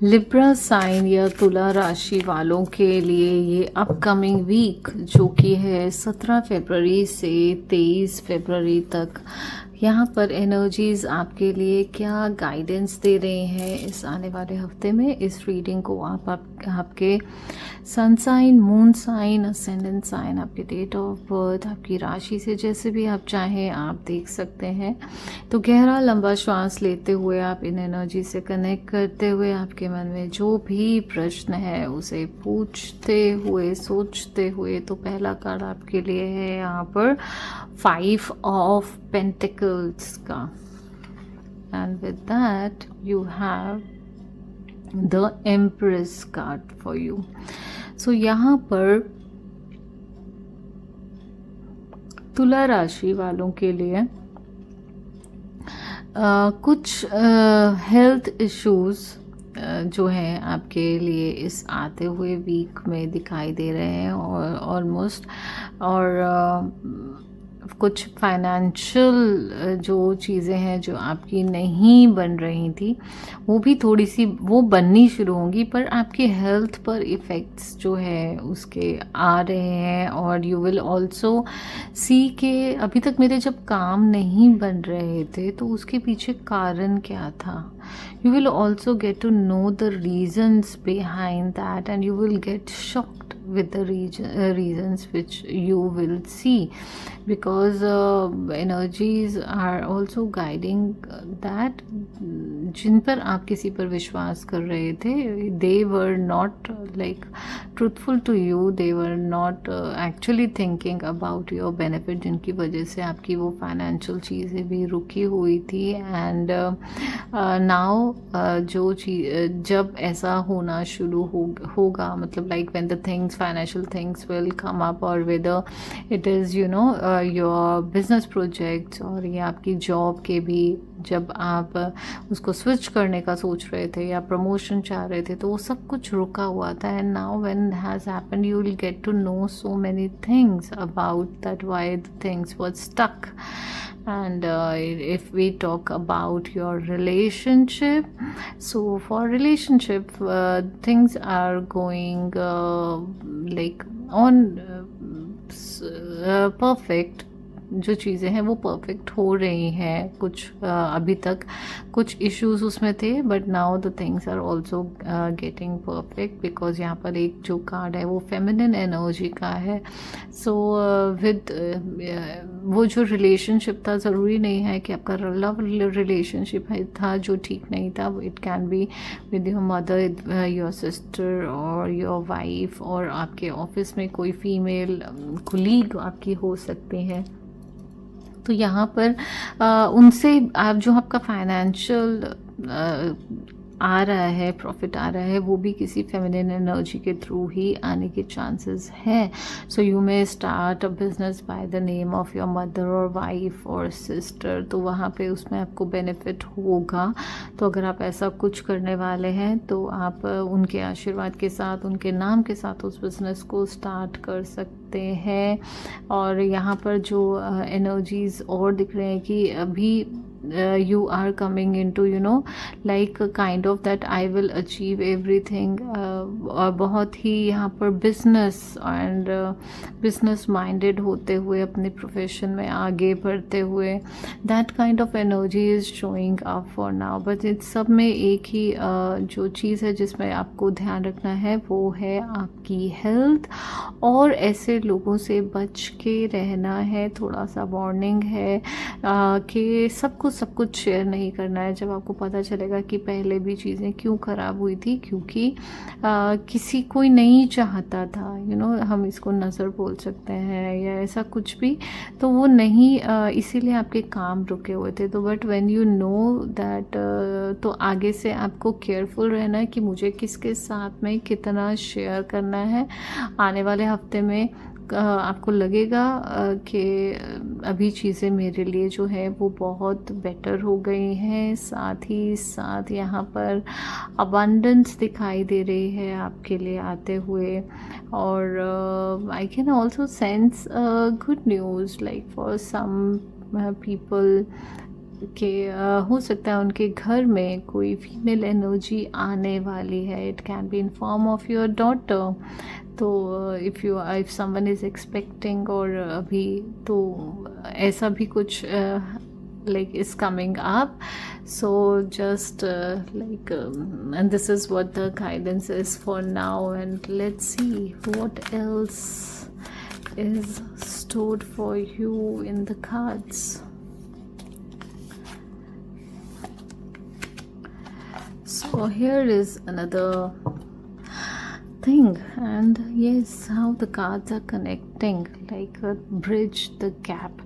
Libra sign या तुला राशि वालों के लिए ये अपकमिंग वीक जो कि है 17 फरवरी से 23 फरवरी तक, यहाँ पर एनर्जीज़ आपके लिए क्या गाइडेंस दे रहे हैं इस आने वाले हफ्ते में। इस रीडिंग को आपके sun sign, moon sign, ascendant sign, आपके डेट ऑफ बर्थ, आपकी राशि से जैसे भी आप चाहें आप देख सकते हैं। तो गहरा लंबा श्वास लेते हुए आप इन एनर्जी से कनेक्ट करते हुए आपके मन में जो भी प्रश्न है उसे पूछते हुए सोचते हुए, तो पहला कार्ड आपके लिए है यहाँ पर 5 ऑफ पेंटिकल्स का, and with that you have the empress card for you. So यहाँ पर तुला राशि वालों के लिए कुछ हेल्थ इश्यूज जो हैं आपके लिए इस आते हुए वीक में दिखाई दे रहे हैं, और ऑलमोस्ट और कुछ फाइनेंशियल जो चीज़ें हैं जो आपकी नहीं बन रही थी वो भी थोड़ी सी वो बननी शुरू होंगी, पर आपकी हेल्थ पर इफ़ेक्ट्स जो है उसके आ रहे हैं। और यू विल ऑल्सो सी के अभी तक मेरे जब काम नहीं बन रहे थे तो उसके पीछे कारण क्या था। You will also get to know the reasons behind that and you will get shocked with the reasons which you will see, because energies are also guiding that जिन पर आप किसी पर विश्वास कर रहे थे, they were not like truthful to you, they were not actually thinking about your benefit, जिनकी वजह से आपकी वो फाइनेंशियल चीज़ें भी रुकी हुई थी। एंड नाउ जो चीज़ जब ऐसा होना शुरू होगा, मतलब like when the things financial things will come up, और whether it is you know your business projects, और ये आपकी जॉब के भी जब आप उसको स्विच करने का सोच रहे थे या प्रमोशन चाह रहे थे तो वो सब कुछ रुका हुआ था। And now when has happened you will get to know so many things about that why the things were stuck. And if we talk about your relationship, so for relationship things are going like on perfect, जो चीज़ें हैं वो perfect हो रही हैं। कुछ अभी तक कुछ इश्यूज उसमें थे, but now the things are also getting perfect, because यहाँ पर एक जो कार्ड है वो फेमिनिन एनर्जी का है। सो विद वो जो रिलेशनशिप था, ज़रूरी नहीं है कि आपका लव रिलेशनशिप था जो ठीक नहीं था, it can be with your mother, your sister और योर वाइफ, और आपके ऑफिस में कोई फीमेल कुलीग आपकी हो सकती हैं। तो यहाँ पर उनसे आप जो आपका फाइनेंशियल आ रहा है, प्रॉफिट आ रहा है, वो भी किसी फेमिनिन एनर्जी के थ्रू ही आने के चांसेस हैं। So you may start a business by the name of your mother और वाइफ और सिस्टर, तो वहाँ पे उसमें आपको बेनिफिट होगा। तो अगर आप ऐसा कुछ करने वाले हैं तो आप उनके आशीर्वाद के साथ, उनके नाम के साथ उस बिज़नेस को स्टार्ट कर सकते हैं। और यहाँ पर जो एनर्जीज़ और दिख रहे हैं कि अभी you are coming into you know like kind of that I will achieve everything, और बहुत ही यहाँ पर बिजनेस एंड बिजनेस माइंडेड होते हुए अपने प्रोफेशन में आगे बढ़ते हुए, that kind of energy is showing up for now. But in सब में एक ही जो चीज़ है जिसमें आपको ध्यान रखना है वो है आपकी हेल्थ, और ऐसे लोगों से बच के रहना है। थोड़ा सा वार्निंग है कि सब कुछ शेयर नहीं करना है। जब आपको पता चलेगा कि पहले भी चीज़ें क्यों ख़राब हुई थी, क्योंकि किसी कोई नहीं चाहता था, यू नो हम इसको नज़र बोल सकते हैं या ऐसा कुछ भी, तो वो नहीं इसीलिए आपके काम रुके हुए थे। तो but when you know that, तो आगे से आपको केयरफुल रहना है कि मुझे किसके साथ में कितना शेयर करना है। आने वाले हफ्ते में आपको लगेगा कि अभी चीज़ें मेरे लिए जो है वो बहुत बेटर हो गई हैं। साथ ही साथ यहाँ पर अबंडेंस दिखाई दे रही है आपके लिए आते हुए, और I can also sense good news like for some people के हो सकता है उनके घर में कोई फीमेल एनर्जी आने वाली है। It can be in form of your daughter. तो इफ़ समवन इज़ एक्सपेक्टिंग, और अभी तो ऐसा भी कुछ like is coming up. So just like and this is what the guidance is for now, and let's see what else is stored for you in the cards. So here is another thing, and yes, how the cards are connecting, like bridge the gap.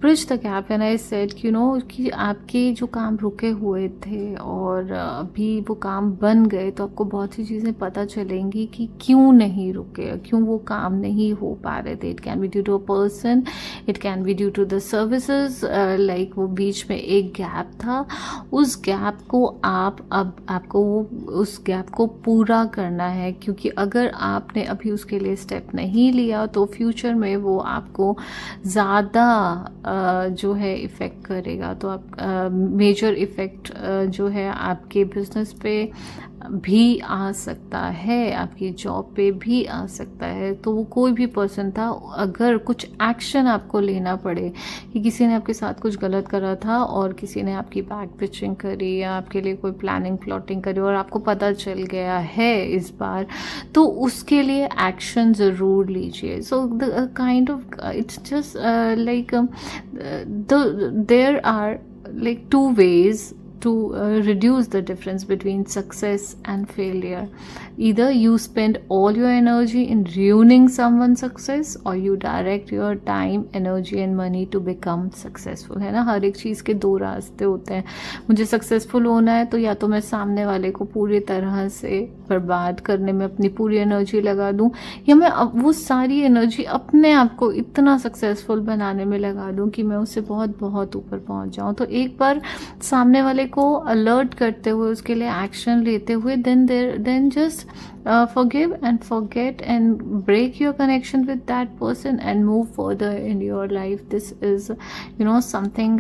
And I said कि आपके जो काम रुके हुए थे और अभी वो काम बन गए, तो आपको बहुत सी चीज़ें पता चलेंगी कि क्यों नहीं रुके, क्यों वो काम नहीं हो पा रहे थे। It can be due to a person, it can be due to the services, like वो बीच में एक गैप था, उस गैप को आपको उस गैप को पूरा करना है, क्योंकि अगर आपने अभी उसके लिए स्टेप नहीं लिया तो फ्यूचर में वो आपको ज़्यादा जो है इफ़ेक्ट करेगा। तो आप मेजर इफ़ेक्ट जो है आपके बिजनेस पे भी आ सकता है, आपकी जॉब पे भी आ सकता है। तो वो कोई भी पर्सन था, अगर कुछ एक्शन आपको लेना पड़े कि किसी ने आपके साथ कुछ गलत करा था और किसी ने आपकी बैक पिचिंग करी या आपके लिए कोई प्लानिंग प्लॉटिंग करी और आपको पता चल गया है इस बार, तो उसके लिए एक्शन ज़रूर लीजिए। So the kind of it's just like there are like two ways to reduce the difference between success and failure. Either you spend all your energy in ruining someone's success, or you direct your time, energy and money to become successful. है ना, हर एक चीज़ के दो रास्ते होते हैं। मुझे successful होना है तो या तो मैं सामने वाले को पूरी तरह से बर्बाद करने में अपनी पूरी एनर्जी लगा दूं, या मैं वो सारी एनर्जी अपने आप को इतना सक्सेसफुल बनाने में लगा दूं कि मैं उससे बहुत बहुत ऊपर पहुंच जाऊं। तो एक बार सामने वाले को अलर्ट करते हुए, उसके लिए एक्शन लेते हुए, then just forgive and forget and break your connection with that person and move further in your life. This is something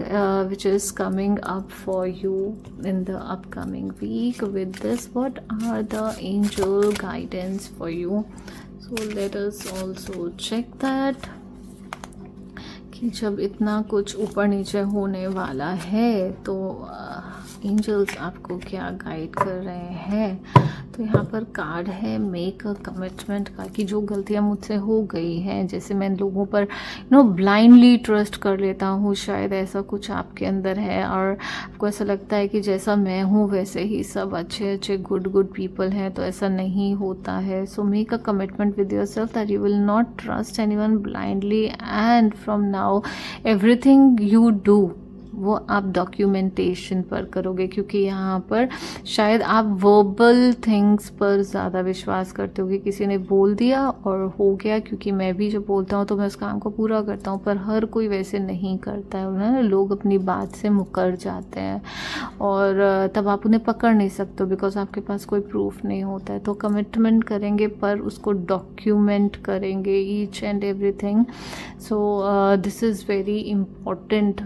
which is coming up for you in the upcoming week. With this, what are the angel guidance for you? So let us also check that कि जब इतना कुछ ऊपर नीचे होने वाला है तो एंजल्स आपको क्या गाइड कर रहे हैं। तो यहाँ पर कार्ड है मेक अ कमिटमेंट का, कि जो गलतियाँ मुझसे हो गई हैं, जैसे मैं लोगों पर ब्लाइंडली ट्रस्ट कर लेता हूँ, शायद ऐसा कुछ आपके अंदर है और आपको ऐसा लगता है कि जैसा मैं हूँ वैसे ही सब अच्छे अच्छे गुड पीपल हैं, तो ऐसा नहीं होता है। So make a commitment with your self that you will not trust anyone blindly, and from now everything you do वो आप डॉक्यूमेंटेशन पर करोगे, क्योंकि यहाँ पर शायद आप वर्बल थिंग्स पर ज़्यादा विश्वास करते हो कि किसी ने बोल दिया और हो गया, क्योंकि मैं भी जब बोलता हूँ तो मैं उस काम को पूरा करता हूँ, पर हर कोई वैसे नहीं करता है ना, लोग अपनी बात से मुकर जाते हैं और तब आप उन्हें पकड़ नहीं सकते हो बिकॉज आपके पास कोई प्रूफ नहीं होता है। तो कमिटमेंट करेंगे पर उसको डॉक्यूमेंट करेंगे each and everything. So this is very important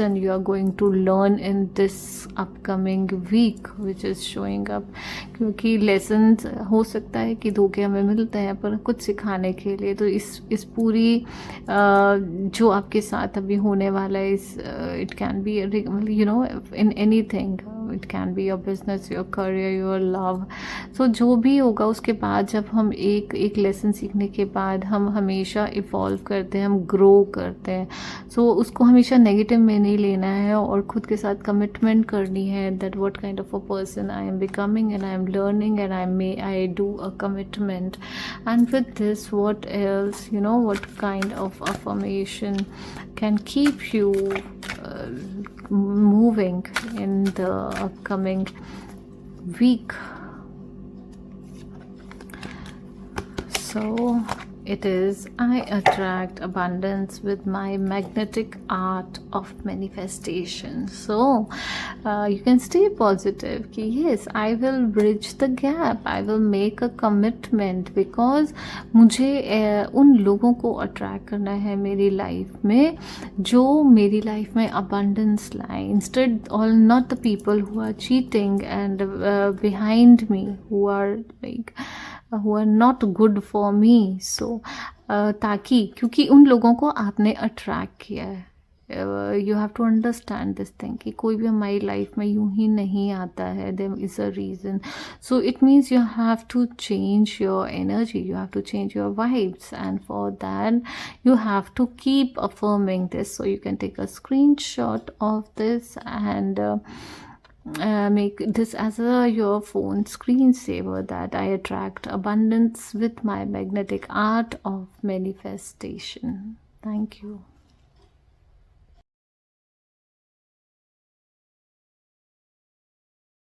lesson you are going to learn in this upcoming week which is showing up, क्योंकि lessons हो सकता है कि धोखे हमें मिलते हैं पर कुछ सिखाने के लिए। तो इस पूरी जो आपके साथ अभी होने वाला है, it can B in anything, it can be your business, your career, your love. So जो भी होगा उसके बाद जब हम एक लेसन सीखने के बाद हम हमेशा इवॉल्व करते हैं, हम ग्रो करते हैं। सो उसको हमेशा नेगेटिव में नहीं लेना है और खुद के साथ कमिटमेंट करनी है that what kind of a person I am becoming and I am learning and I do a commitment. And with this what else what kind of affirmation can keep you moving in the upcoming week. So It is, I attract abundance with my magnetic art of manifestation. So you can stay positive कि yes, I will bridge the gap, I will make a commitment, because मुझे उन लोगों को attract करना है मेरी life में जो मेरी लाइफ में abundance लाए, instead all not the people who are cheating and behind me, who are like who are not good for me. So ताकि क्योंकि उन लोगों को आपने अट्रैक्ट किया है, you have to understand this thing कि कोई भी हमारी लाइफ में यूं ही नहीं आता है, there is a reason. So it means you have to change your energy, you have to change your vibes, and for that you have to keep affirming this. So you can take a screenshot of this and make this as your phone screensaver, that I attract abundance with my magnetic art of manifestation. Thank you.